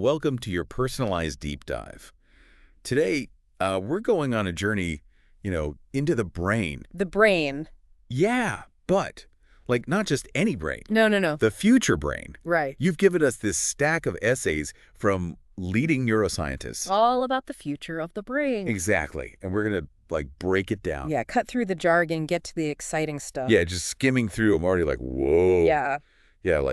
welcome to your personalized deep dive. Today, we're going on a journey, into the brain. The brain. Yeah, but, not just any brain. No. The future brain. Right. You've given us this stack of essays from leading neuroscientists. All about the future of the brain. Exactly. And we're going to, break it down. Yeah, cut through the jargon, get to the exciting stuff. Yeah, just skimming through, I'm already like, whoa. Yeah. Yeah,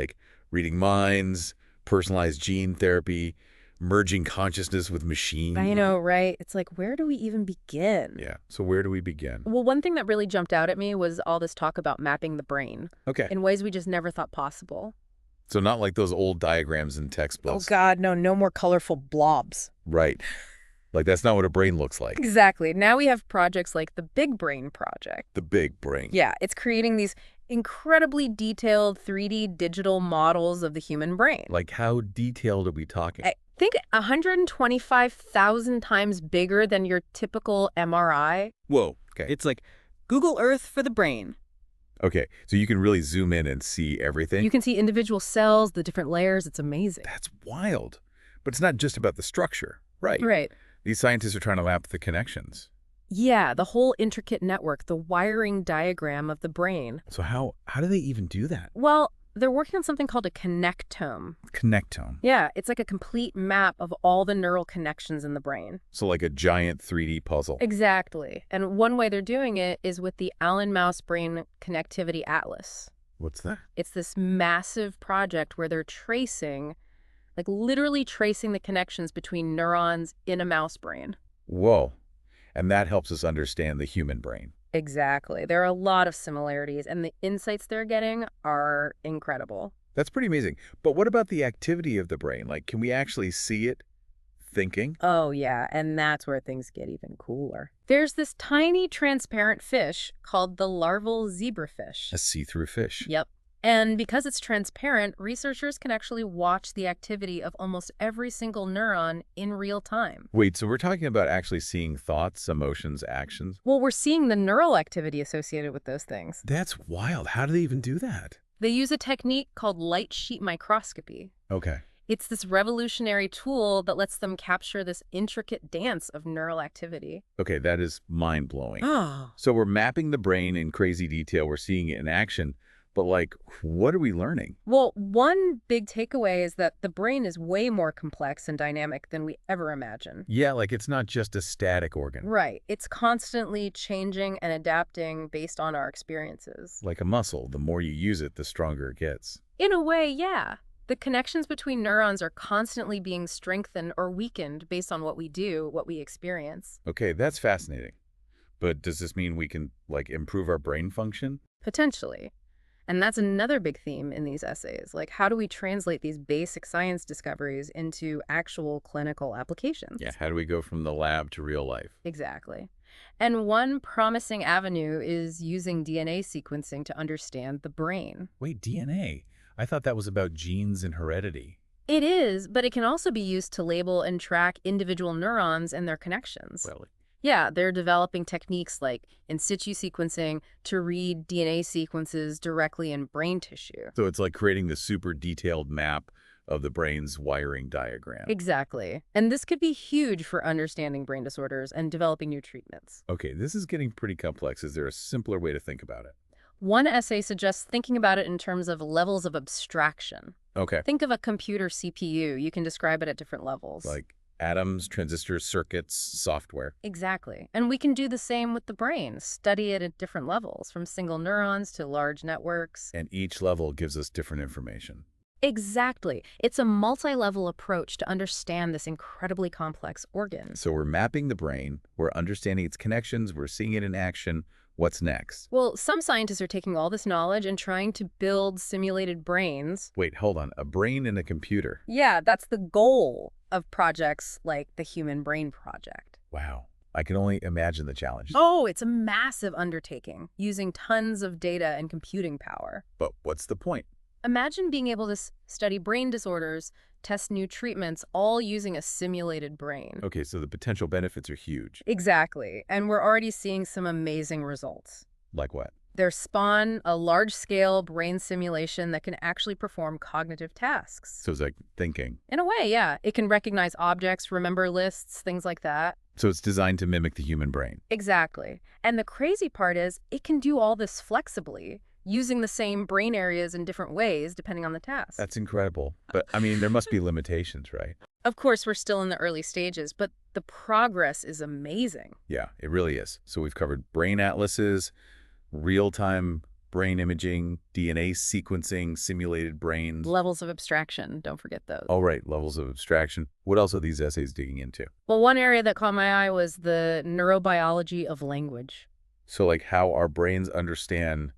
reading minds, personalized gene therapy, merging consciousness with machine. I know, right? It's like, where do we even begin? Yeah, so where do we begin? Well, one thing that really jumped out at me was all this talk about mapping the brain. Okay. In ways we just never thought possible. So not like those old diagrams in Oh, textbooks. God, no more colorful blobs. Right. That's not what a brain looks like. Exactly. Now we have projects like the Big Brain Project. The big brain. Yeah, it's creating these incredibly detailed 3D digital models of the human brain. How detailed are we talking? I think 125,000 times bigger than your typical MRI. Whoa. Okay. It's like Google Earth for the brain. Okay, so you can really zoom in and see everything? You can see individual cells, the different layers. It's amazing. That's wild. But it's not just about the structure, right? Right. These scientists are trying to map the connections. Yeah, the whole intricate network, the wiring diagram of the brain. So how do they even do that? Well, they're working on something called a connectome. Connectome. Yeah, it's like a complete map of all the neural connections in the brain. So like a giant 3D puzzle. Exactly. And one way they're doing it is with the Allen Mouse Brain Connectivity Atlas. What's that? It's this massive project where they're tracing, literally tracing the connections between neurons in a mouse brain. Whoa. And that helps us understand the human brain. Exactly. There are a lot of similarities, and the insights they're getting are incredible. That's pretty amazing. But what about the activity of the brain? Can we actually see it thinking? Oh, yeah, and that's where things get even cooler. There's this tiny transparent fish called the larval zebrafish. A see-through fish. Yep. And because it's transparent, researchers can actually watch the activity of almost every single neuron in real time. Wait, so we're talking about actually seeing thoughts, emotions, actions? Well, we're seeing the neural activity associated with those things. That's wild. How do they even do that? They use a technique called light sheet microscopy. Okay. It's this revolutionary tool that lets them capture this intricate dance of neural activity. Okay, that is mind-blowing. Oh. So we're mapping the brain in crazy detail. We're seeing it in action. But what are we learning? Well, one big takeaway is that the brain is way more complex and dynamic than we ever imagined. Yeah, it's not just a static organ. Right. It's constantly changing and adapting based on our experiences. Like a muscle, the more you use it, the stronger it gets. In a way, yeah. The connections between neurons are constantly being strengthened or weakened based on what we do, what we experience. Okay, that's fascinating. But does this mean we can, improve our brain function? Potentially. And that's another big theme in these essays. How do we translate these basic science discoveries into actual clinical applications? Yeah, how do we go from the lab to real life? Exactly. And one promising avenue is using DNA sequencing to understand the brain. Wait, DNA? I thought that was about genes and heredity. It is, but it can also be used to label and track individual neurons and their connections. Really? Yeah, they're developing techniques like in situ sequencing to read DNA sequences directly in brain tissue. So it's like creating the super detailed map of the brain's wiring diagram. Exactly. And this could be huge for understanding brain disorders and developing new treatments. Okay, this is getting pretty complex. Is there a simpler way to think about it? One essay suggests thinking about it in terms of levels of abstraction. Okay. Think of a computer CPU. You can describe it at different levels. Like atoms, transistors, circuits, software. Exactly. And we can do the same with the brain, study it at different levels, from single neurons to large networks. And each level gives us different information. Exactly. It's a multi-level approach to understand this incredibly complex organ. So we're mapping the brain, we're understanding its connections, we're seeing it in action. What's next? Well, some scientists are taking all this knowledge and trying to build simulated brains. Wait, hold on. A brain in a computer? Yeah, that's the goal of projects like the Human Brain Project. Wow. I can only imagine the challenge. Oh, it's a massive undertaking, using tons of data and computing power. But what's the point? Imagine being able to study brain disorders, test new treatments, all using a simulated brain. Okay, so the potential benefits are huge. Exactly. And we're already seeing some amazing results. Like what? They're spawn a large-scale brain simulation that can actually perform cognitive tasks. So it's like thinking. In a way, yeah. It can recognize objects, remember lists, things like that. So it's designed to mimic the human brain. Exactly. And the crazy part is it can do all this flexibly, using the same brain areas in different ways depending on the task. That's incredible. But, I mean, there must be limitations, right? Of course, we're still in the early stages, but the progress is amazing. Yeah, it really is. So we've covered brain atlases, real-time brain imaging, DNA sequencing, simulated brains. Levels of abstraction, don't forget those. All right, levels of abstraction. What else are these essays digging into? Well, one area that caught my eye was the neurobiology of language. So like how our brains understand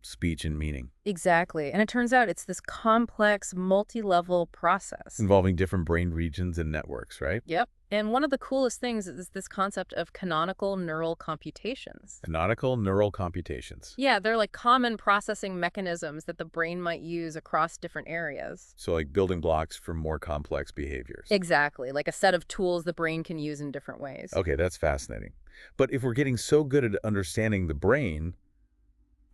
speech and meaning. Exactly. And it turns out it's this complex, multi-level process. Involving different brain regions and networks, right? Yep. And one of the coolest things is this concept of canonical neural computations. Canonical neural computations. Yeah, they're like common processing mechanisms that the brain might use across different areas. So like building blocks for more complex behaviors. Exactly, like a set of tools the brain can use in different ways. Okay, that's fascinating. But if we're getting so good at understanding the brain,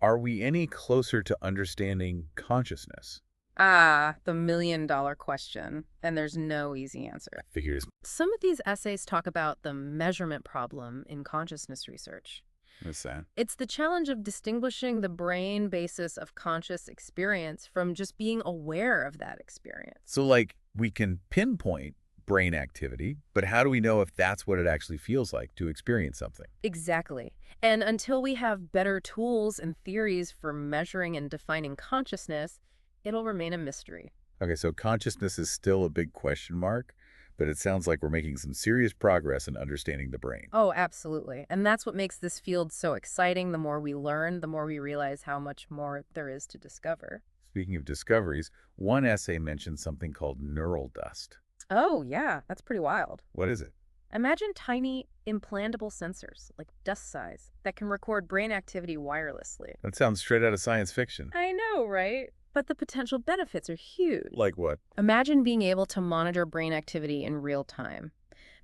are we any closer to understanding consciousness? Ah, the million-dollar question, and there's no easy answer. Figures. Some of these essays talk about the measurement problem in consciousness research. What's that? It's the challenge of distinguishing the brain basis of conscious experience from just being aware of that experience. So like we can pinpoint brain activity, but how do we know if that's what it actually feels like to experience something? Exactly. And until we have better tools and theories for measuring and defining consciousness, it'll remain a mystery. Okay, so consciousness is still a big question mark, but it sounds like we're making some serious progress in understanding the brain. Oh, absolutely. And that's what makes this field so exciting. The more we learn, the more we realize how much more there is to discover. Speaking of discoveries, one essay mentioned something called neural dust. Oh, yeah, that's pretty wild. What is it? Imagine tiny implantable sensors, like dust size, that can record brain activity wirelessly. That sounds straight out of science fiction. I know, right? But the potential benefits are huge. Like what? Imagine being able to monitor brain activity in real time,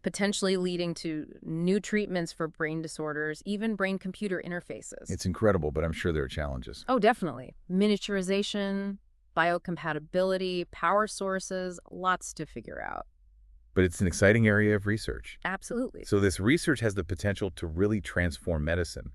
potentially leading to new treatments for brain disorders, even brain-computer interfaces. It's incredible, but I'm sure there are challenges. Oh, definitely. Miniaturization, biocompatibility, power sources, lots to figure out. But it's an exciting area of research. Absolutely. So this research has the potential to really transform medicine.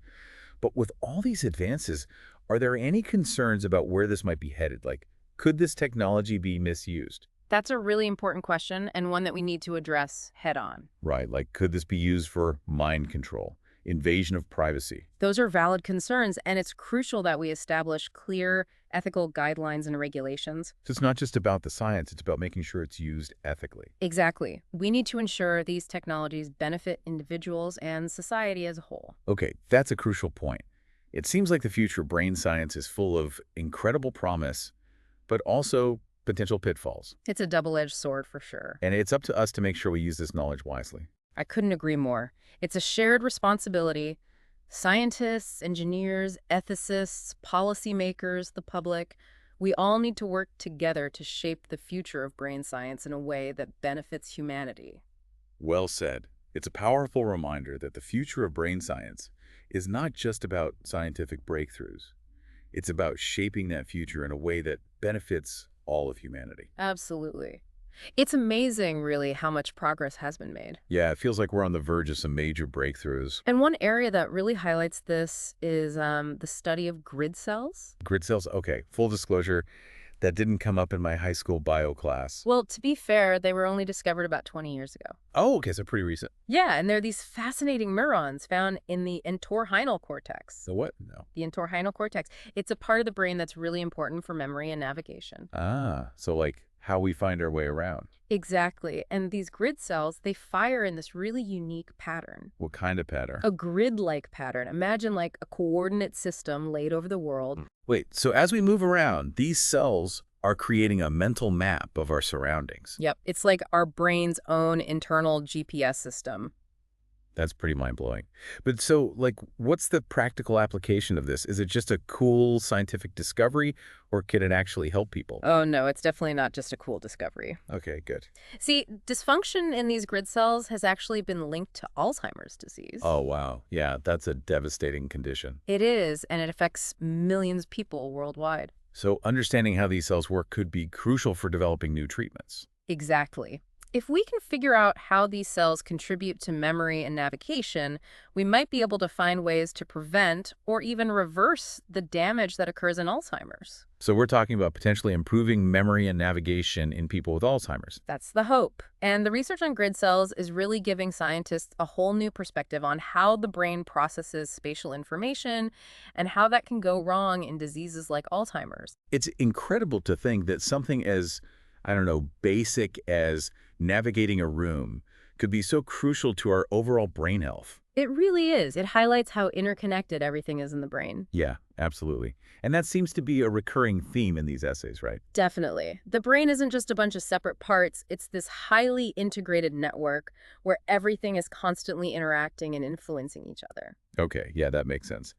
But with all these advances, are there any concerns about where this might be headed? Like, could this technology be misused? That's a really important question and one that we need to address head on. Right, like could this be used for mind control, invasion of privacy? Those are valid concerns, and it's crucial that we establish clear ethical guidelines and regulations. So it's not just about the science, it's about making sure it's used ethically. Exactly. We need to ensure these technologies benefit individuals and society as a whole. Okay, that's a crucial point. It seems like the future of brain science is full of incredible promise, but also potential pitfalls. It's a double-edged sword for sure. And it's up to us to make sure we use this knowledge wisely. I couldn't agree more. It's a shared responsibility. Scientists, engineers, ethicists, policymakers, the public, we all need to work together to shape the future of brain science in a way that benefits humanity. Well said. It's a powerful reminder that the future of brain science is not just about scientific breakthroughs. It's about shaping that future in a way that benefits all of humanity. Absolutely. It's amazing, really, how much progress has been made. Yeah, it feels like we're on the verge of some major breakthroughs. And one area that really highlights this is the study of grid cells. Grid cells, okay, full disclosure, that didn't come up in my high school bio class. Well, to be fair, they were only discovered about 20 years ago. Oh, okay, so pretty recent. Yeah, and they're these fascinating neurons found in the entorhinal cortex. The what? No. The entorhinal cortex. It's a part of the brain that's really important for memory and navigation. Ah, so like how we find our way around. Exactly. And these grid cells, they fire in this really unique pattern. What kind of pattern? A grid-like pattern. Imagine like a coordinate system laid over the world. Wait, so as we move around, these cells are creating a mental map of our surroundings. Yep. It's like our brain's own internal GPS system. That's pretty mind-blowing. But so, like, what's the practical application of this? Is it just a cool scientific discovery, or can it actually help people? Oh, no, it's definitely not just a cool discovery. Okay, good. See, dysfunction in these grid cells has actually been linked to Alzheimer's disease. Oh, wow. Yeah, that's a devastating condition. It is, and it affects millions of people worldwide. So understanding how these cells work could be crucial for developing new treatments. Exactly. If we can figure out how these cells contribute to memory and navigation, we might be able to find ways to prevent or even reverse the damage that occurs in Alzheimer's. So we're talking about potentially improving memory and navigation in people with Alzheimer's. That's the hope. And the research on grid cells is really giving scientists a whole new perspective on how the brain processes spatial information and how that can go wrong in diseases like Alzheimer's. It's incredible to think that something as, I don't know, basic as navigating a room could be so crucial to our overall brain health. It really is. It highlights how interconnected everything is in the brain. Yeah, absolutely. And that seems to be a recurring theme in these essays, right? Definitely. The brain isn't just a bunch of separate parts. It's this highly integrated network where everything is constantly interacting and influencing each other. Okay, yeah, that makes sense.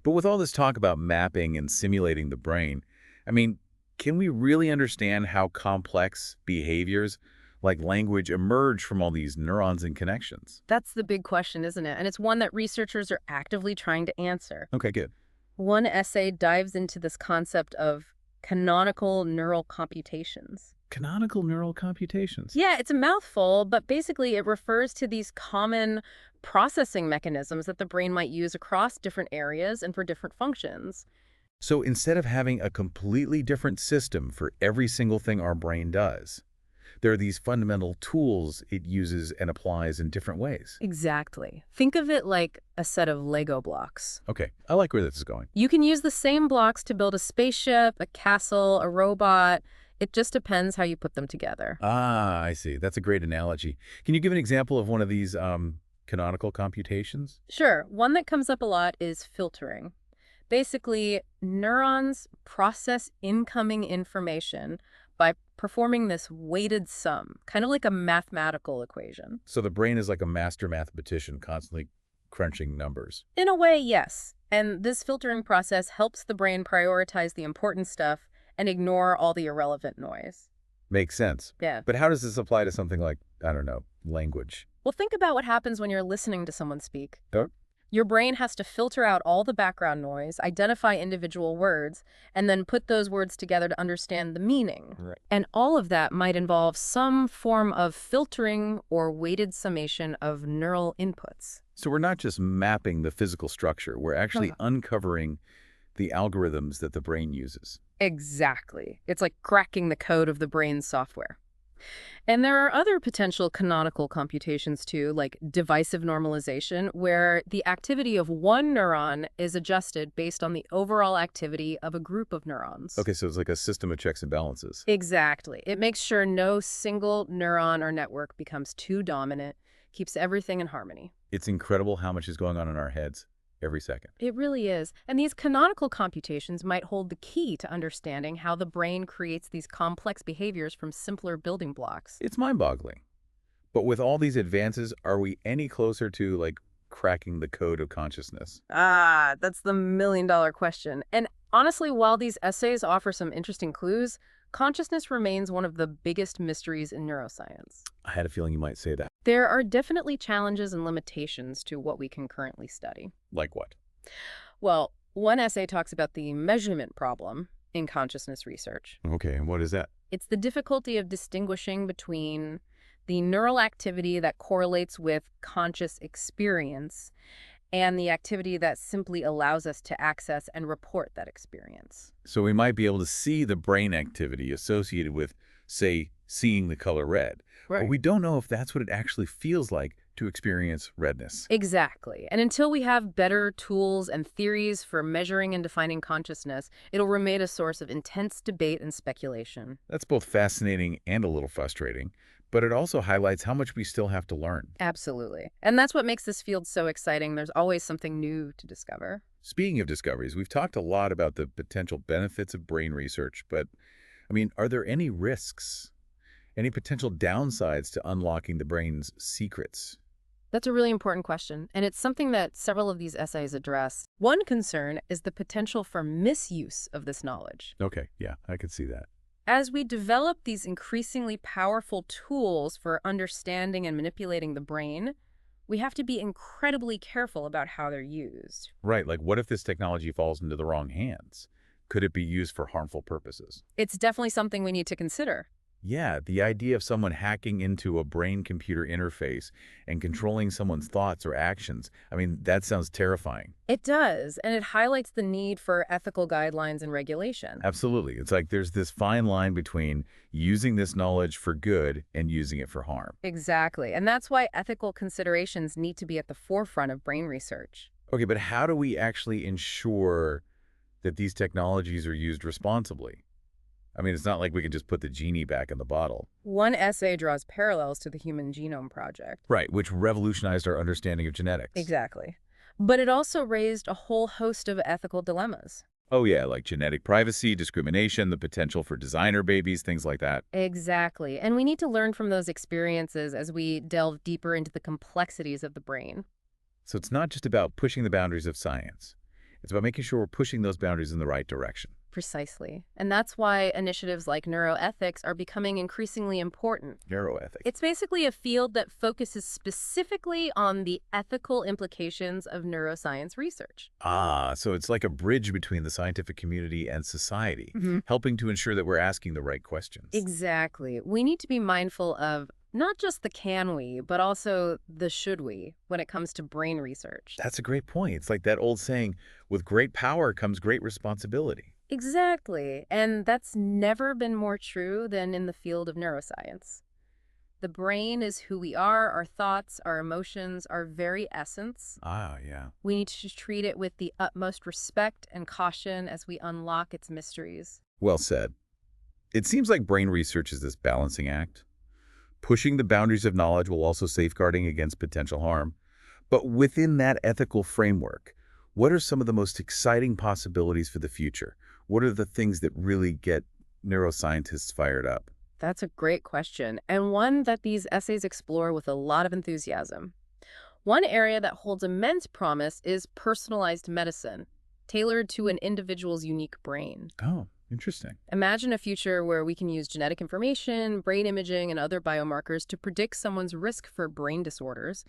But with all this talk about mapping and simulating the brain, I mean, can we really understand how complex behaviors like language emerge from all these neurons and connections? That's the big question, isn't it? And it's one that researchers are actively trying to answer. Okay, good. One essay dives into this concept of canonical neural computations. Canonical neural computations. Yeah, it's a mouthful, but basically it refers to these common processing mechanisms that the brain might use across different areas and for different functions. So instead of having a completely different system for every single thing our brain does, there are these fundamental tools it uses and applies in different ways. Exactly. Think of it like a set of Lego blocks. Okay, I like where this is going. You can use the same blocks to build a spaceship, a castle, a robot. It just depends how you put them together. Ah, I see. That's a great analogy. Can you give an example of one of these canonical computations? Sure, one that comes up a lot is filtering. Basically, neurons process incoming information by performing this weighted sum, kind of like a mathematical equation. So the brain is like a master mathematician constantly crunching numbers. In a way, yes. And this filtering process helps the brain prioritize the important stuff and ignore all the irrelevant noise. Makes sense. Yeah. But how does this apply to something like, I don't know, language? Well, think about what happens when you're listening to someone speak. Oh, Your brain has to filter out all the background noise, identify individual words, and then put those words together to understand the meaning. right. And all of that might involve some form of filtering or weighted summation of neural inputs. So we're not just mapping the physical structure, we're actually uncovering the algorithms that the brain uses. Exactly. It's like cracking the code of the brain's software. And there are other potential canonical computations too, like divisive normalization, where the activity of one neuron is adjusted based on the overall activity of a group of neurons. Okay, so it's like a system of checks and balances. Exactly. It makes sure no single neuron or network becomes too dominant, keeps everything in harmony. It's incredible how much is going on in our heads every second. It really is. And these canonical computations might hold the key to understanding how the brain creates these complex behaviors from simpler building blocks. It's mind-boggling. But with all these advances, are we any closer to, like, cracking the code of consciousness? Ah, that's the million-dollar question. And honestly, while these essays offer some interesting clues, consciousness remains one of the biggest mysteries in neuroscience. I had a feeling you might say that. There are definitely challenges and limitations to what we can currently study. Like what? Well, one essay talks about the measurement problem in consciousness research. Okay, and what is that? It's the difficulty of distinguishing between the neural activity that correlates with conscious experience and the activity that simply allows us to access and report that experience. So we might be able to see the brain activity associated with, say, seeing the color red. But we don't know if that's what it actually feels like to experience redness. Exactly. And until we have better tools and theories for measuring and defining consciousness, it'll remain a source of intense debate and speculation. That's both fascinating and a little frustrating, but it also highlights how much we still have to learn. Absolutely. And that's what makes this field so exciting. There's always something new to discover. Speaking of discoveries, we've talked a lot about the potential benefits of brain research, but, I mean, are there any risks? Any potential downsides to unlocking the brain's secrets? That's a really important question, and it's something that several of these essays address. One concern is the potential for misuse of this knowledge. Okay, yeah, I could see that. As we develop these increasingly powerful tools for understanding and manipulating the brain, we have to be incredibly careful about how they're used. Right, like what if this technology falls into the wrong hands? Could it be used for harmful purposes? It's definitely something we need to consider. Yeah, the idea of someone hacking into a brain-computer interface and controlling someone's thoughts or actions, I mean, that sounds terrifying. It does, and it highlights the need for ethical guidelines and regulation. Absolutely. It's like there's this fine line between using this knowledge for good and using it for harm. Exactly, and that's why ethical considerations need to be at the forefront of brain research. Okay, but how do we actually ensure that these technologies are used responsibly? I mean, it's not like we can just put the genie back in the bottle. One essay draws parallels to the Human Genome Project. Right, which revolutionized our understanding of genetics. Exactly. But it also raised a whole host of ethical dilemmas. Oh yeah, like genetic privacy, discrimination, the potential for designer babies, things like that. Exactly. And we need to learn from those experiences as we delve deeper into the complexities of the brain. So it's not just about pushing the boundaries of science. It's about making sure we're pushing those boundaries in the right direction. Precisely. And that's why initiatives like neuroethics are becoming increasingly important. Neuroethics. It's basically a field that focuses specifically on the ethical implications of neuroscience research. Ah, so it's like a bridge between the scientific community and society, helping to ensure that we're asking the right questions. Exactly. We need to be mindful of not just the can we, but also the should we when it comes to brain research. That's a great point. It's like that old saying, with great power comes great responsibility. Exactly. And that's never been more true than in the field of neuroscience. The brain is who we are, our thoughts, our emotions, our very essence. Ah, yeah. We need to treat it with the utmost respect and caution as we unlock its mysteries. Well said. It seems like brain research is this balancing act, pushing the boundaries of knowledge while also safeguarding against potential harm. But within that ethical framework, what are some of the most exciting possibilities for the future? What are the things that really get neuroscientists fired up? That's a great question, and one that these essays explore with a lot of enthusiasm. One area that holds immense promise is personalized medicine, tailored to an individual's unique brain. Oh, interesting. Imagine a future where we can use genetic information, brain imaging, and other biomarkers to predict someone's risk for brain disorders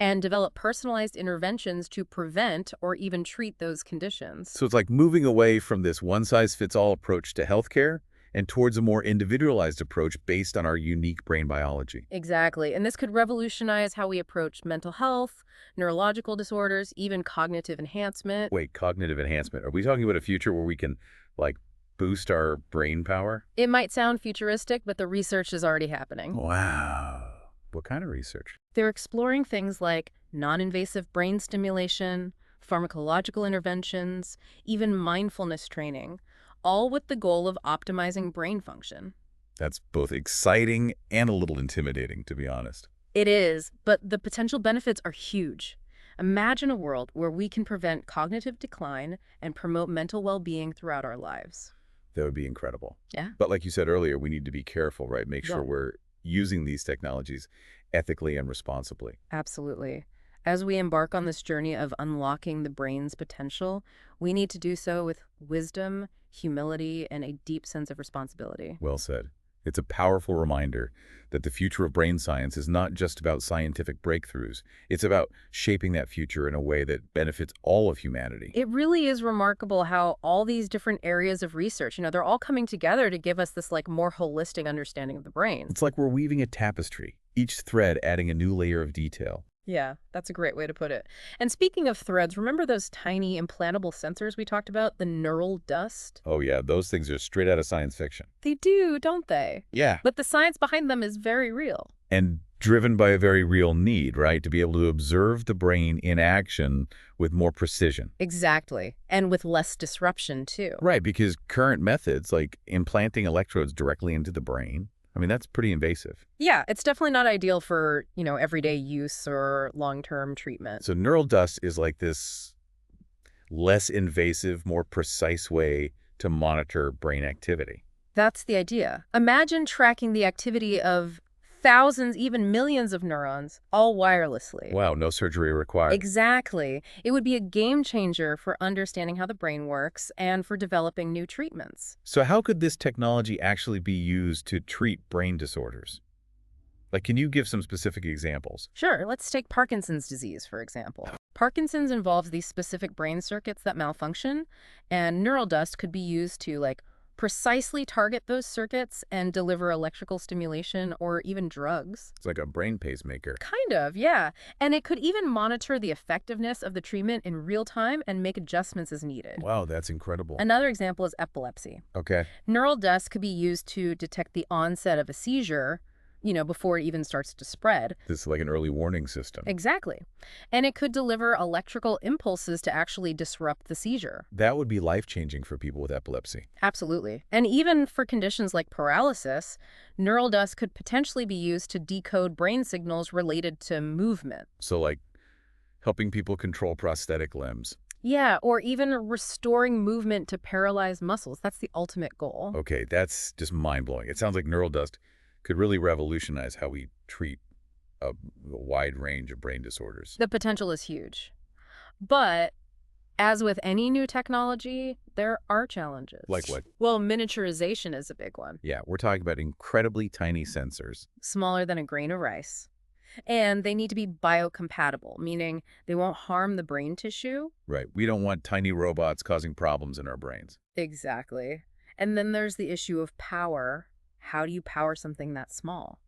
and develop personalized interventions to prevent or even treat those conditions. So it's like moving away from this one-size-fits-all approach to healthcare and towards a more individualized approach based on our unique brain biology. Exactly. And this could revolutionize how we approach mental health, neurological disorders, even cognitive enhancement. Wait, cognitive enhancement. Are we talking about a future where we can, like, boost our brain power? It might sound futuristic, but the research is already happening. Wow. What kind of research? They're exploring things like non-invasive brain stimulation, pharmacological interventions, even mindfulness training, all with the goal of optimizing brain function. That's both exciting and a little intimidating, to be honest. It is, but the potential benefits are huge. Imagine a world where we can prevent cognitive decline and promote mental well-being throughout our lives. That would be incredible. Yeah. But like you said earlier, we need to be careful, right? Make sure Yeah. we're using these technologies ethically and responsibly. Absolutely. As we embark on this journey of unlocking the brain's potential, we need to do so with wisdom, humility, and a deep sense of responsibility. Well said. It's a powerful reminder that the future of brain science is not just about scientific breakthroughs. It's about shaping that future in a way that benefits all of humanity. It really is remarkable how all these different areas of research, they're all coming together to give us this more holistic understanding of the brain. It's like we're weaving a tapestry, each thread adding a new layer of detail. Yeah, that's a great way to put it. And speaking of threads, remember those tiny implantable sensors we talked about, the neural dust? Oh yeah, those things are straight out of science fiction. They do, don't they? Yeah. But the science behind them is very real. And driven by a very real need, right? To be able to observe the brain in action with more precision. Exactly. And with less disruption, too. Right, because current methods, like implanting electrodes directly into the brain, I mean, that's pretty invasive. Yeah, it's definitely not ideal for, everyday use or long-term treatment. So neural dust is like this less invasive, more precise way to monitor brain activity. That's the idea. Imagine tracking the activity of thousands, even millions of neurons, all wirelessly. Wow, no surgery required. Exactly. It would be a game changer for understanding how the brain works and for developing new treatments. So how could this technology actually be used to treat brain disorders? Like, can you give some specific examples? Sure, let's take Parkinson's disease, for example. Parkinson's involves these specific brain circuits that malfunction, and neural dust could be used to, like, precisely target those circuits and deliver electrical stimulation or even drugs. It's like a brain pacemaker. Kind of, yeah. And it could even monitor the effectiveness of the treatment in real time and make adjustments as needed. Wow, that's incredible. Another example is epilepsy. Okay. Neural dust could be used to detect the onset of a seizure, before it even starts to spread. This is like an early warning system. Exactly. And it could deliver electrical impulses to actually disrupt the seizure. That would be life-changing for people with epilepsy. Absolutely. And even for conditions like paralysis, neural dust could potentially be used to decode brain signals related to movement. So like helping people control prosthetic limbs. Yeah, or even restoring movement to paralyzed muscles. That's the ultimate goal. Okay, that's just mind-blowing. It sounds like neural dust could really revolutionize how we treat a wide range of brain disorders. The potential is huge. But as with any new technology, there are challenges. Like what? Well, miniaturization is a big one. Yeah, we're talking about incredibly tiny sensors. Smaller than a grain of rice. And they need to be biocompatible, meaning they won't harm the brain tissue. Right. We don't want tiny robots causing problems in our brains. Exactly. And then there's the issue of power. How do you power something that small?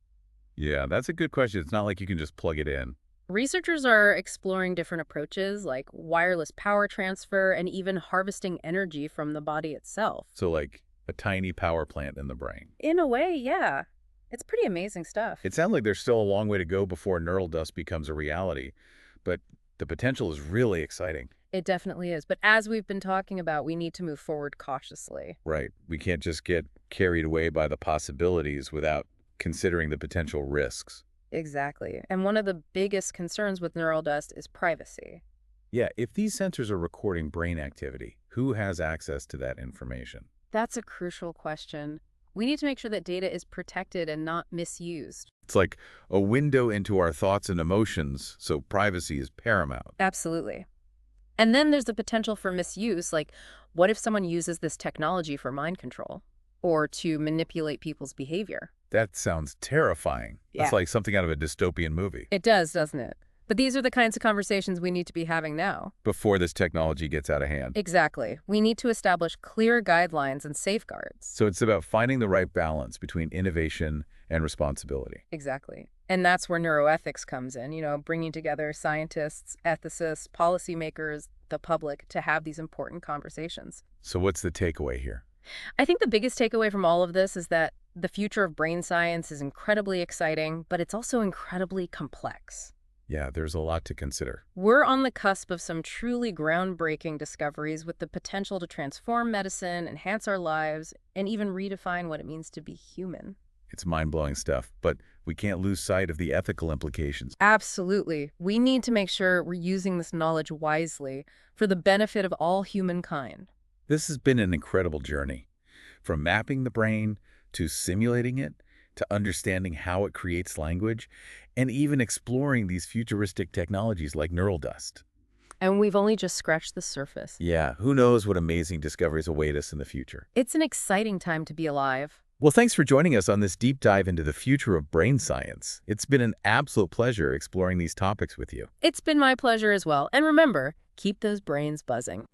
Yeah, that's a good question. It's not like you can just plug it in. Researchers are exploring different approaches like wireless power transfer and even harvesting energy from the body itself. So like a tiny power plant in the brain. In a way, yeah. It's pretty amazing stuff. It sounds like there's still a long way to go before neural dust becomes a reality, but the potential is really exciting. It definitely is. But as we've been talking about, we need to move forward cautiously. Right. We can't just get carried away by the possibilities without considering the potential risks. Exactly. And one of the biggest concerns with neural dust is privacy. Yeah, if these sensors are recording brain activity, who has access to that information? That's a crucial question. We need to make sure that data is protected and not misused. It's like a window into our thoughts and emotions, so privacy is paramount. Absolutely. And then there's the potential for misuse, like what if someone uses this technology for mind control or to manipulate people's behavior? That sounds terrifying. Yeah. That's like something out of a dystopian movie. It does, doesn't it? But these are the kinds of conversations we need to be having now. Before this technology gets out of hand. Exactly. We need to establish clear guidelines and safeguards. So it's about finding the right balance between innovation and responsibility. Exactly. And that's where neuroethics comes in, bringing together scientists, ethicists, policymakers, the public to have these important conversations. So what's the takeaway here? I think the biggest takeaway from all of this is that the future of brain science is incredibly exciting, but it's also incredibly complex. Yeah, there's a lot to consider. We're on the cusp of some truly groundbreaking discoveries with the potential to transform medicine, enhance our lives, and even redefine what it means to be human. It's mind-blowing stuff, but we can't lose sight of the ethical implications. Absolutely. We need to make sure we're using this knowledge wisely for the benefit of all humankind. This has been an incredible journey. From mapping the brain to simulating it, to understanding how it creates language, and even exploring these futuristic technologies like neural dust. And we've only just scratched the surface. Yeah, who knows what amazing discoveries await us in the future. It's an exciting time to be alive. Well, thanks for joining us on this deep dive into the future of brain science. It's been an absolute pleasure exploring these topics with you. It's been my pleasure as well. And remember, keep those brains buzzing.